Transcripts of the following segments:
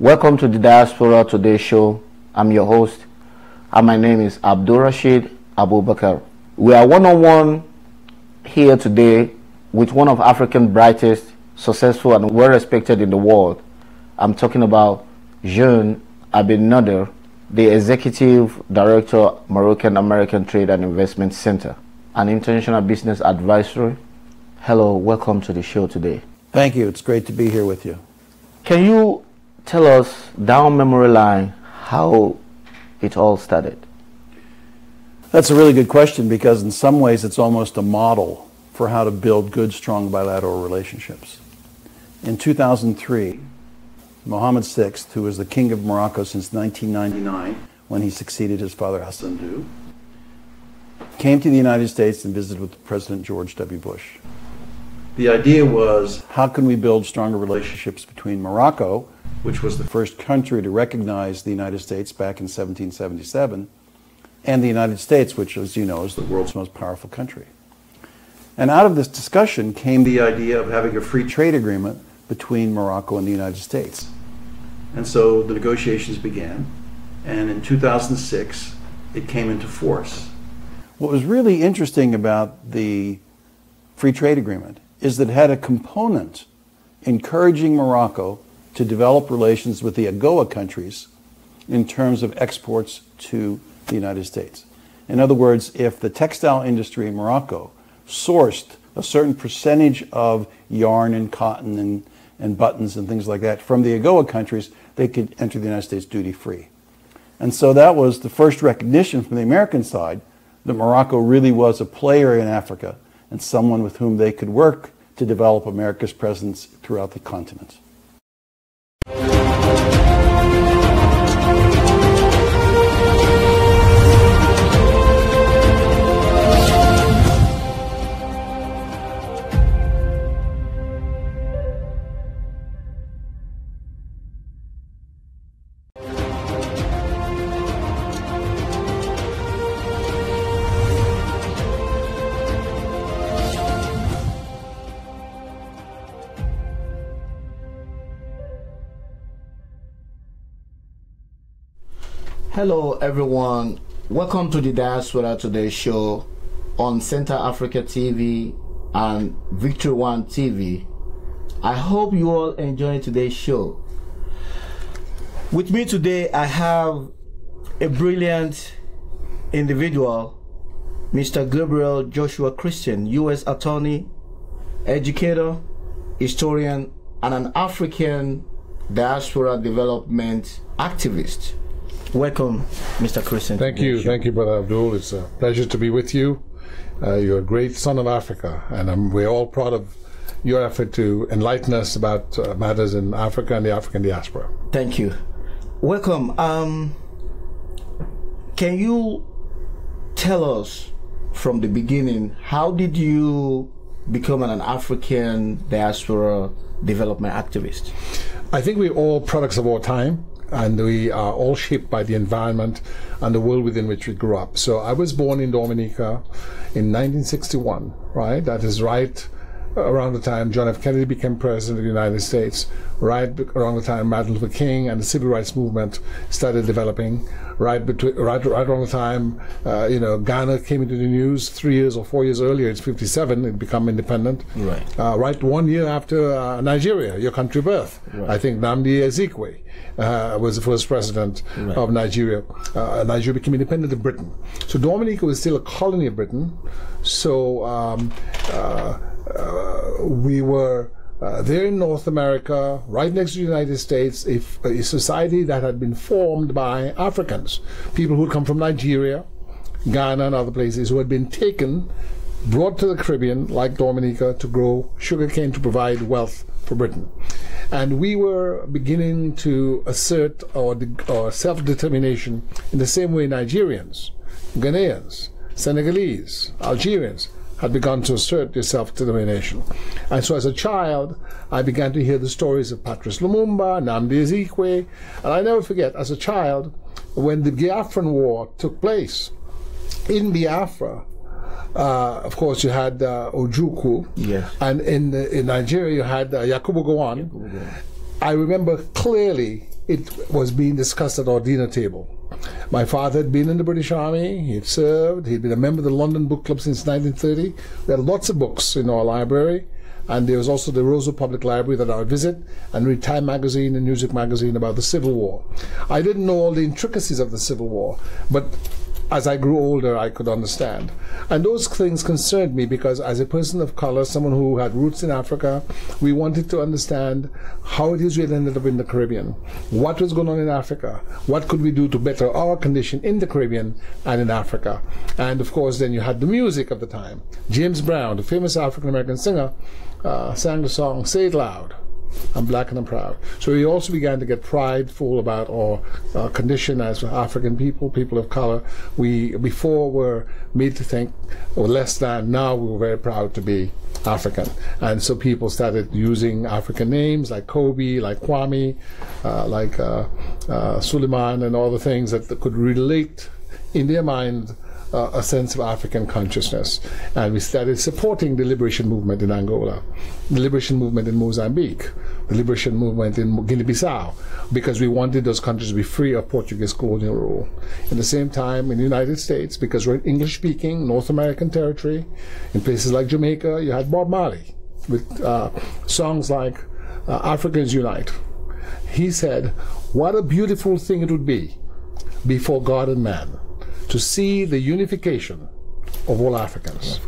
Welcome to the Diaspora Today show. I'm your host, and my name is Abdul Rashid Abubakar. We are one-on-one here today with one of Africa's brightest, successful, and well-respected in the world. I'm talking about Jean Abin Nader, the Executive Director, Moroccan American Trade and Investment Center, an international business advisory. Hello, welcome to the show today. Thank you. It's great to be here with you. Can you tell us down memory line how it all started? That's a really good question because in some ways it's almost a model for how to build good, strong bilateral relationships. In 2003, Mohammed VI, who was the King of Morocco since 1999, when he succeeded his father Hassan II, came to the United States and visited with President George W. Bush. The idea was, how can we build stronger relationships between Morocco, which was the first country to recognize the United States back in 1777, and the United States, which, as you know, is the world's most powerful country. And out of this discussion came the idea of having a free trade agreement between Morocco and the United States. And so the negotiations began, and in 2006, it came into force. What was really interesting about the free trade agreement is that it had a component encouraging Morocco to develop relations with the AGOA countries in terms of exports to the United States. In other words, if the textile industry in Morocco sourced a certain percentage of yarn and cotton and buttons and things like that from the AGOA countries, they could enter the United States duty-free. And so that was the first recognition from the American side that Morocco really was a player in Africa and someone with whom they could work to develop America's presence throughout the continent. Hello everyone, welcome to the Diaspora Today show on Center Africa TV and Victory One TV. I hope you all enjoy today's show. With me today I have a brilliant individual, Mr. Gabriel Joshua Christian, U.S. attorney, educator, historian, and an African diaspora development activist. Welcome, Mr. Christian. Thank you, Brother Abdul. It's a pleasure to be with you. You're a great son of Africa, and we're all proud of your effort to enlighten us about matters in Africa and the African diaspora. Thank you. Welcome. Can you tell us from the beginning, how did you become an African diaspora development activist? I think we're all products of our time, and we are all shaped by the environment and the world within which we grew up. So I was born in Dominica in 1961, right? That is right around the time John F. Kennedy became president of the United States, right around the time Martin Luther King and the civil rights movement started developing, right around the time Ghana came into the news 3 years or 4 years earlier. It's 57, it became independent. Right. Right 1 year after Nigeria, your country birth. Right. I think Nnamdi Ezekwe was the first president of Nigeria. Nigeria became independent of Britain. So Dominica was still a colony of Britain. So we were there in North America, right next to the United States, a society that had been formed by Africans, people who had come from Nigeria, Ghana, and other places, who had been taken, brought to the Caribbean, like Dominica, to grow sugarcane to provide wealth for Britain. And we were beginning to assert our self-determination in the same way Nigerians, Ghanaians, Senegalese, Algerians had begun to assert their self-determination. And so as a child, I began to hear the stories of Patrice Lumumba, Nnamdi Ezekwe, and I never forget, as a child, when the Biafran War took place, in Biafra, of course, you had Ojukwu, yes, and in Nigeria you had Yakubu Gowon. I remember clearly it was being discussed at our dinner table. My father had been in the British Army, he had served, he'd been a member of the London Book Club since 1930. We had lots of books in our library, and there was also the Rosewood Public Library that I would visit and read Time magazine and Music magazine about the Civil War. I didn't know all the intricacies of the Civil War, but as I grew older, I could understand. And those things concerned me because as a person of color, someone who had roots in Africa, we wanted to understand how it is we had ended up in the Caribbean. What was going on in Africa? What could we do to better our condition in the Caribbean and in Africa? And of course, then you had the music of the time. James Brown, the famous African-American singer, sang the song, "Say It Loud, I'm Black and I'm Proud." So we also began to get prideful about our condition as African people, people of color. We before were made to think or less than. Now we were very proud to be African. And so people started using African names like Kobe, like Kwame, like Suleiman, and all the things that could relate in their mind a sense of African consciousness. And we started supporting the liberation movement in Angola, the liberation movement in Mozambique, the liberation movement in Guinea-Bissau, because we wanted those countries to be free of Portuguese colonial rule. At the same time, in the United States, because we're English-speaking, North American territory, in places like Jamaica, you had Bob Marley with songs like Africans Unite. He said, what a beautiful thing it would be before God and man to see the unification of all Africans.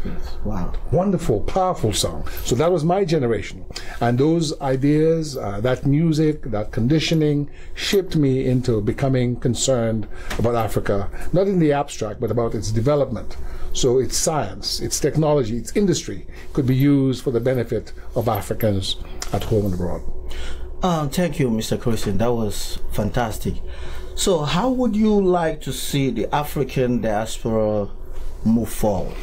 Wow. Wonderful, powerful song. So that was my generation. And those ideas, that music, that conditioning shaped me into becoming concerned about Africa, not in the abstract, but about its development. So its science, its technology, its industry could be used for the benefit of Africans at home and abroad. Thank you, Mr. Christian. That was fantastic. So how would you like to see the African diaspora move forward?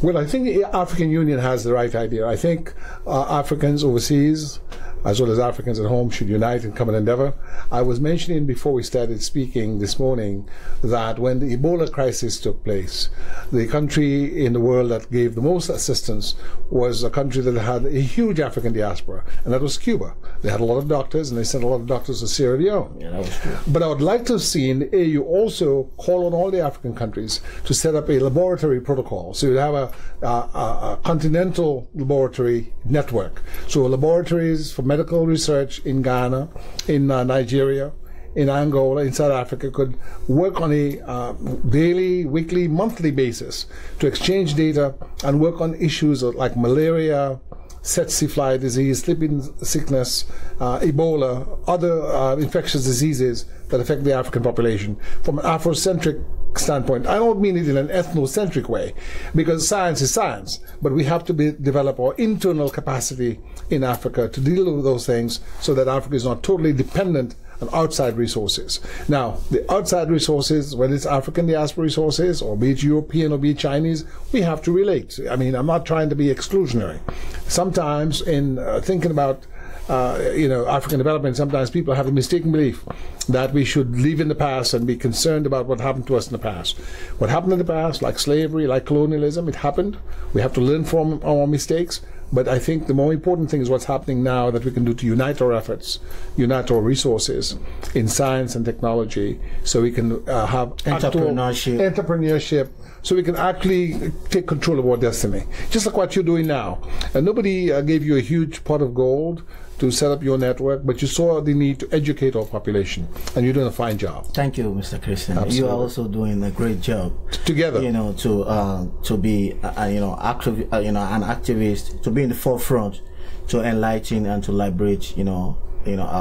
Well, I think the African Union has the right idea. I think Africans overseas, as well as Africans at home, should unite in common endeavor. I was mentioning before we started speaking this morning that when the Ebola crisis took place, the country in the world that gave the most assistance was a country that had a huge African diaspora, and that was Cuba. They had a lot of doctors, and they sent a lot of doctors to Sierra Leone. Yeah, that was true. But I would like to see in the AU also call on all the African countries to set up a laboratory protocol. So you have a continental laboratory network. So laboratories for medical research in Ghana, in Nigeria, in Angola, in South Africa could work on a daily, weekly, monthly basis to exchange data and work on issues like malaria, tsetse fly disease, sleeping sickness, Ebola, other infectious diseases that affect the African population from an Afrocentric standpoint. I don't mean it in an ethnocentric way, because science is science, but we have to develop our internal capacity in Africa to deal with those things so that Africa is not totally dependent on outside resources. Now, the outside resources, whether it's African diaspora resources, or be it European or be it Chinese, we have to relate. I mean, I'm not trying to be exclusionary. Sometimes in thinking about African development, sometimes people have a mistaken belief that we should live in the past and be concerned about what happened to us in the past. What happened in the past, like slavery, like colonialism, it happened. We have to learn from our mistakes. But I think the more important thing is what's happening now that we can do to unite our efforts, unite our resources in science and technology, so we can have entrepreneurship, so we can actually take control of our destiny. Just like what you're doing now. And nobody gave you a huge pot of gold to set up your network, but you saw the need to educate our population, and you're doing a fine job. Thank you, Mr. Christian. Absolutely. You are also doing a great job. Together, to be active, an activist, to be in the forefront, to enlighten and to liberate, our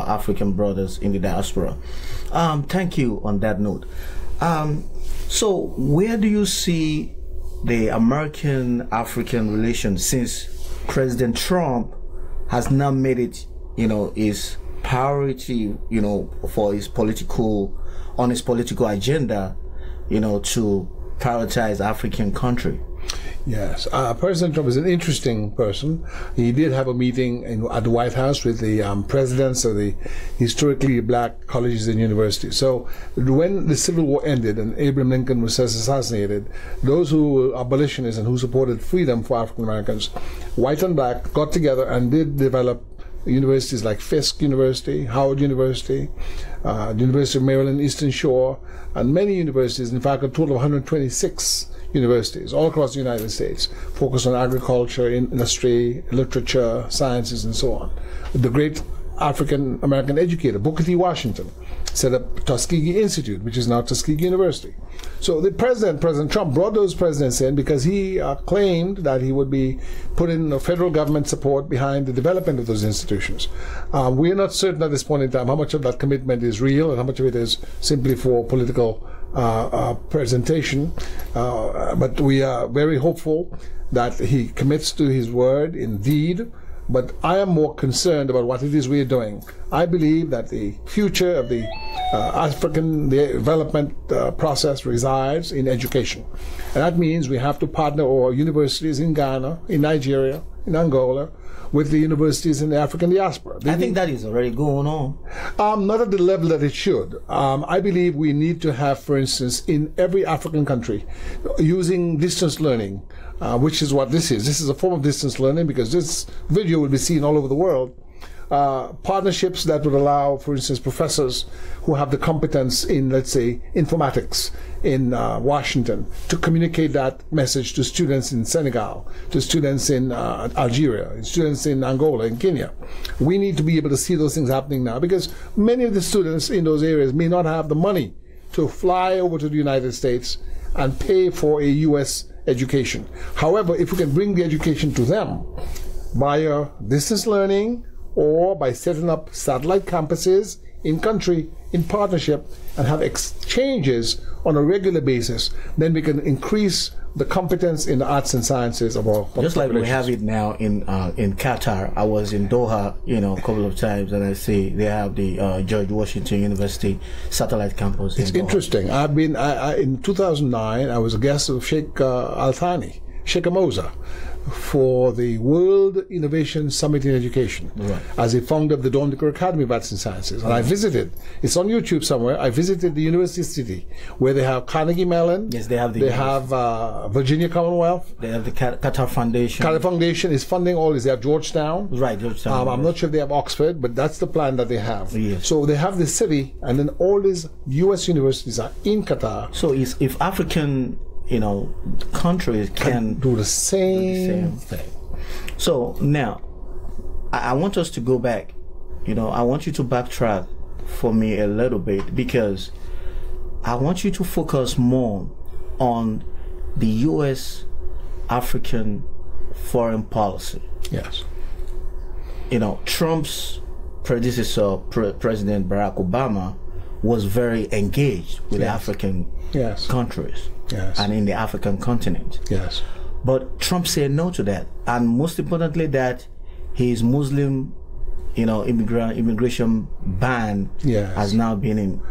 African brothers in the diaspora. Thank you on that note. So where do you see the American-African relations, since President Trump has now made it, his priority, for his political agenda, to prioritize African country? Yes, President Trump is an interesting person. He did have a meeting at the White House with the presidents of the historically black colleges and universities. So when the Civil War ended and Abraham Lincoln was assassinated, those who were abolitionists and who supported freedom for African Americans, white and black, got together and did develop universities like Fisk University, Howard University, the University of Maryland, Eastern Shore, and many universities, in fact a total of 126 universities all across the United States, focused on agriculture, industry, literature, sciences, and so on. The great African American educator, Booker T. Washington, set up Tuskegee Institute, which is now Tuskegee University. So the President Trump, brought those presidents in because he claimed that he would be putting federal government support behind the development of those institutions. We are not certain at this point in time how much of that commitment is real and how much of it is simply for political presentation, but we are very hopeful that he commits to his word indeed. But I am more concerned about what it is we are doing. I believe that the future of the African development process resides in education. And that means we have to partner our universities in Ghana, in Nigeria, in Angola, with the universities in the African diaspora. I think that is already going on. Not at the level that it should. I believe we need to have, for instance, in every African country, using distance learning, which is what this is. This is a form of distance learning because this video will be seen all over the world. Partnerships that would allow, for instance, professors who have the competence in, let's say, informatics in Washington to communicate that message to students in Senegal, to students in Algeria, students in Angola, in Kenya. We need to be able to see those things happening now because many of the students in those areas may not have the money to fly over to the United States and pay for a U.S. education. However, if we can bring the education to them via distance learning or by setting up satellite campuses in country in partnership and have exchanges on a regular basis, then we can increase the competence in the arts and sciences of our just like we have it now in Qatar. I was in Doha, a couple of times, and I see they have the George Washington University satellite campus. It's interesting. I've been in 2009. I was a guest of Sheikh Al Thani, Sheikh Moza, for the World Innovation Summit in Education, as a founder of the Dawn Dicker Academy of Arts and Sciences. And I visited, it's on YouTube somewhere, I visited the University City, where they have Carnegie Mellon. Yes, they have They have Virginia Commonwealth. They have the Qatar Foundation. Qatar Foundation is funding all this. They have Georgetown. Right, Georgetown. I'm not sure if they have Oxford, but that's the plan that they have. Yes. So they have the city, and then all these U.S. universities are in Qatar. So if African countries can do the same thing. So now, I want us to go back. I want you to backtrack for me a little bit because I want you to focus more on the U.S. African foreign policy. Yes. Trump's predecessor, President Barack Obama, was very engaged with African countries. Yes. And in the African continent. Yes. But Trump said no to that. And most importantly that his Muslim, immigration ban has now been in,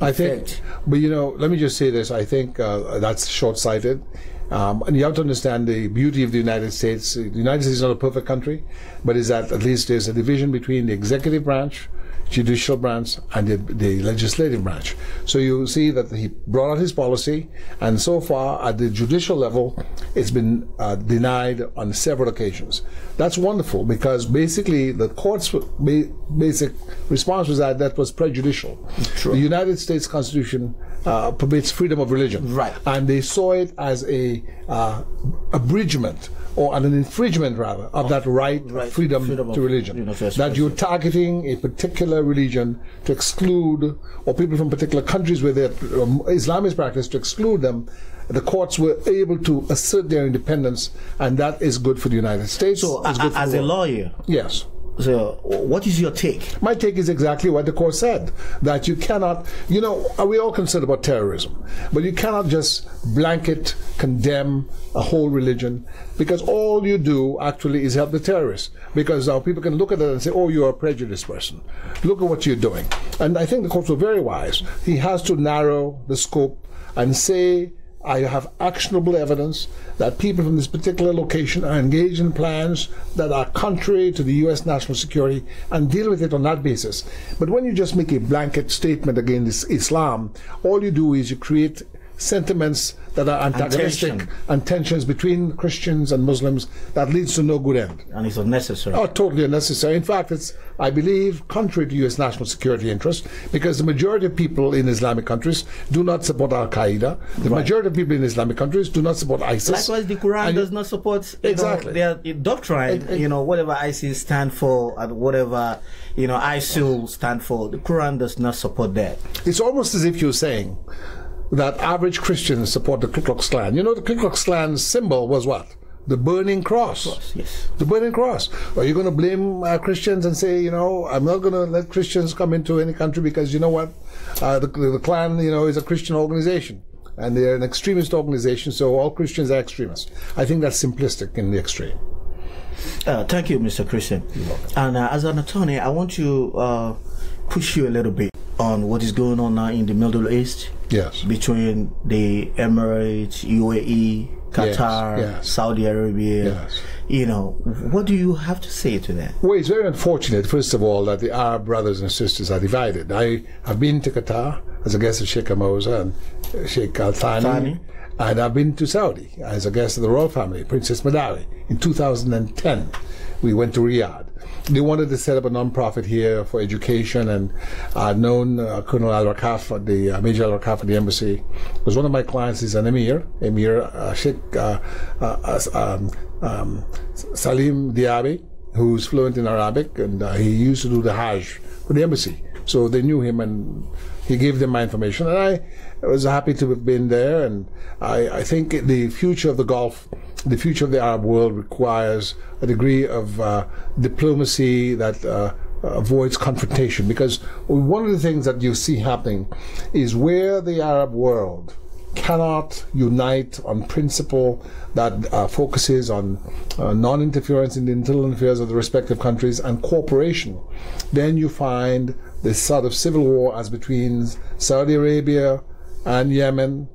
I effect. think, but let me just say this. I think that's short-sighted. And you have to understand the beauty of the United States. The United States is not a perfect country, but is that at least there's a division between the executive branch, judicial branch, and the legislative branch. So you see that he brought out his policy, and so far at the judicial level, it's been denied on several occasions. That's wonderful because basically the court's basic response was that was prejudicial. True. The United States Constitution permits freedom of religion, right? And they saw it as a abridgment or an infringement rather of that freedom to religion. That you're targeting a particular religion to exclude, or people from particular countries where Islam is practiced, to exclude them. The courts were able to assert their independence, and that is good for the United States. So, as a lawyer, yes. So, what is your take? My take is exactly what the court said, that you cannot, we're all concerned about terrorism, but you cannot just blanket condemn a whole religion, because all you do actually is help the terrorists, because now people can look at it and say, oh, you're a prejudiced person. Look at what you're doing. And I think the courts were very wise. He has to narrow the scope and say, I have actionable evidence that people from this particular location are engaged in plans that are contrary to the U.S. national security, and deal with it on that basis. But when you just make a blanket statement against Islam, all you do is you create sentiments that are antagonistic and tensions between Christians and Muslims that leads to no good end. And it's unnecessary. Oh, totally unnecessary. In fact, it's, I believe, contrary to U.S. national security interests, because the majority of people in Islamic countries do not support Al-Qaeda. The majority of people in Islamic countries do not support ISIS. Likewise, the Quran does not support their doctrine, whatever ISIS stand for and whatever, ISIL stand for. The Quran does not support that. It's almost as if you're saying that average Christians support the Ku Klux Klan. The Ku Klux Klan's symbol was what? The burning cross. Yes. The burning cross. Are you going to blame Christians and say, I'm not going to let Christians come into any country because you know what? The Klan, is a Christian organization. And they're an extremist organization, so all Christians are extremists. I think that's simplistic in the extreme. Thank you, Mr. Christian. And as an attorney, I want to push you a little bit on what is going on now in the Middle East. Yes. Between the Emirates, UAE, Qatar, Saudi Arabia. Yes. What do you have to say to that? Well, it's very unfortunate, first of all, that the Arab brothers and sisters are divided. I have been to Qatar as a guest of Sheikh Hamoza and Sheikh Al Thani, and I've been to Saudi as a guest of the royal family, Princess Madawi. In 2010, we went to Riyadh. They wanted to set up a non-profit here for education, and I'd known Colonel Al-Rakaf, the Major Al-Rakaf at the embassy. Was one of my clients is an Emir Sheikh Salim Diaby, who's fluent in Arabic, and he used to do the Hajj for the embassy. So they knew him, and he gave them my information, and I was happy to have been there. And I think the future of the Gulf, the future of the Arab world requires a degree of diplomacy that avoids confrontation, because one of the things that you see happening is where the Arab world cannot unite on principle that focuses on non-interference in the internal affairs of the respective countries and cooperation, then you find this sort of civil war as between Saudi Arabia and Yemen,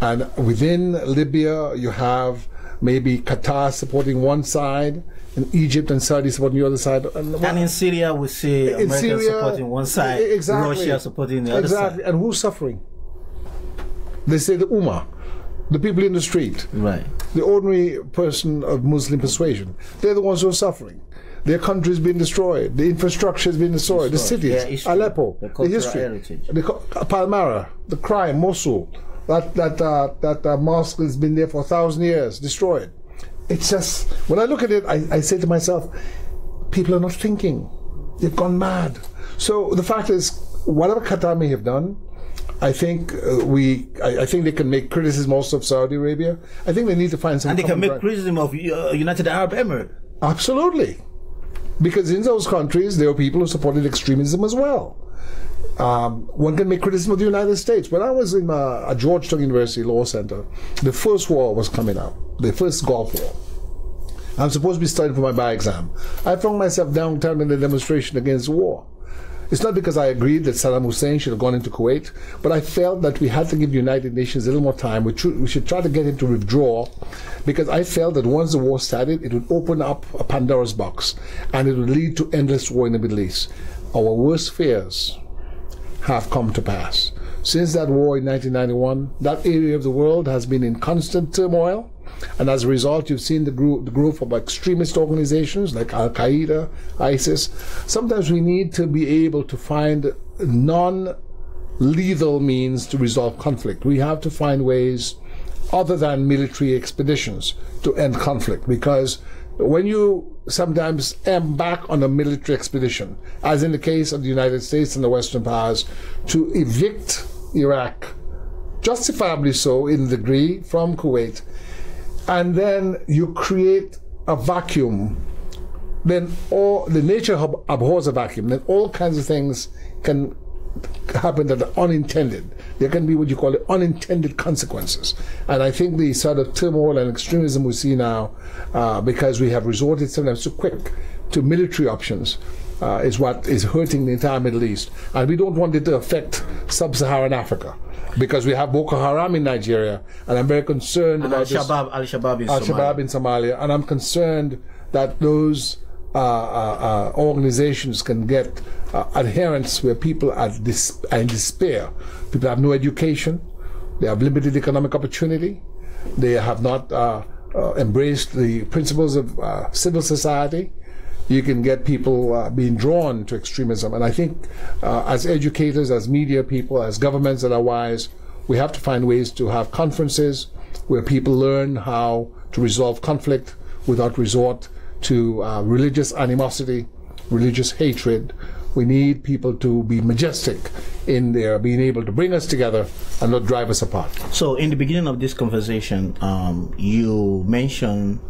and within Libya you have maybe Qatar supporting one side and Egypt and Saudi supporting the other side. And in Syria we see America supporting one side, Russia supporting the other side. And who's suffering? They say the Ummah, the people in the street, the ordinary person of Muslim persuasion. They're the ones who are suffering. Their country's been destroyed. The infrastructure has been destroyed. The cities, Aleppo, the history, Palmyra, the crime, Mosul. That mosque has been there for 1,000 years, destroyed. It's just, when I look at it, I say to myself, people are not thinking. They've gone mad. So the fact is, whatever Qatar may have done, I think I think they can make criticism also of Saudi Arabia. I think they need to find some. And they can make criticism of United Arab Emirates. Absolutely, because in those countries there are people who supported extremism as well. One can make criticism of the United States. When I was in at Georgetown University Law Center, the first war was coming out, the first Gulf War. I'm supposed to be studying for my bar exam. I found myself downtown in a demonstration against war. It's not because I agreed that Saddam Hussein should have gone into Kuwait, but I felt that we had to give the United Nations a little more time. We should try to get him to withdraw, because I felt that once the war started, it would open up a Pandora's box, and it would lead to endless war in the Middle East. Our worst fears have come to pass. Since that war in 1991, that area of the world has been in constant turmoil, and as a result, you've seen the growth of extremist organizations like Al-Qaeda, ISIS. Sometimes we need to be able to find non-lethal means to resolve conflict. We have to find ways other than military expeditions to end conflict, because when you sometimes embark on a military expedition, as in the case of the United States and the Western powers, to evict Iraq, justifiably so in the degree, from Kuwait, and then you create a vacuum, then the nature abhors a vacuum, then all kinds of things can happen that are unintended. There can be what you call unintended consequences. And I think the sort of turmoil and extremism we see now, because we have resorted sometimes too quick to military options, is what is hurting the entire Middle East. And we don't want it to affect sub-Saharan Africa, because we have Boko Haram in Nigeria, and I'm very concerned about Al-Shabaab in Somalia, and I'm concerned that those organizations can get adherents where people are in despair. People have no education, They have limited economic opportunity. They have not embraced the principles of civil society. You can get people being drawn to extremism. And I think as educators, as media people, as governments that are wise, we have to find ways to have conferences where people learn how to resolve conflict without resort to religious animosity, religious hatred. We need people to be majestic in their being able to bring us together and not drive us apart. So in the beginning of this conversation, you mentioned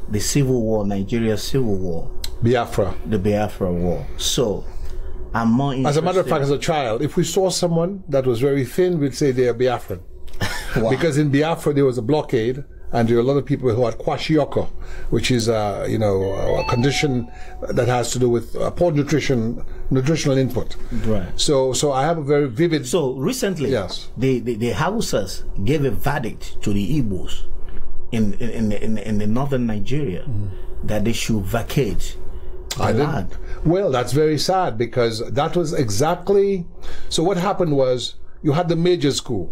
the civil war, Nigeria's civil war. Biafra. The Biafra war. So I'm more interested. As a matter of fact, as a child, if we saw someone that was very thin, we'd say they are Biafran. Wow. Because in Biafra there was a blockade, and there were a lot of people who had kwashiorkor, which is a condition that has to do with poor nutritional input. Right. So I have a very vivid. So recently, yes, the Hausas gave a verdict to the Igbos in the northern Nigeria that they should vacate the land. Well, that's very sad, because that was exactly. So what happened was, you had the major school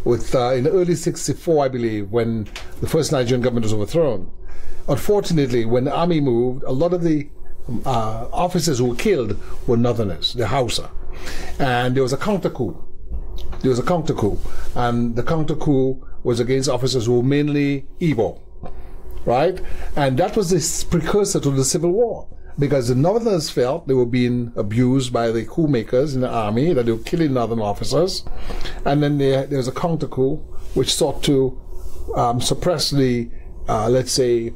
with in the early '64, I believe, when the first Nigerian government was overthrown. Unfortunately, when the army moved, a lot of the officers who were killed were Northerners, the Hausa, and there was a counter coup. And the counter coup was against officers who were mainly Igbo, right? And that was the precursor to the Civil War, because the Northerners felt they were being abused by the coup makers in the army, that they were killing Northern officers. And then there was a counter coup which sought to suppress the, let's say,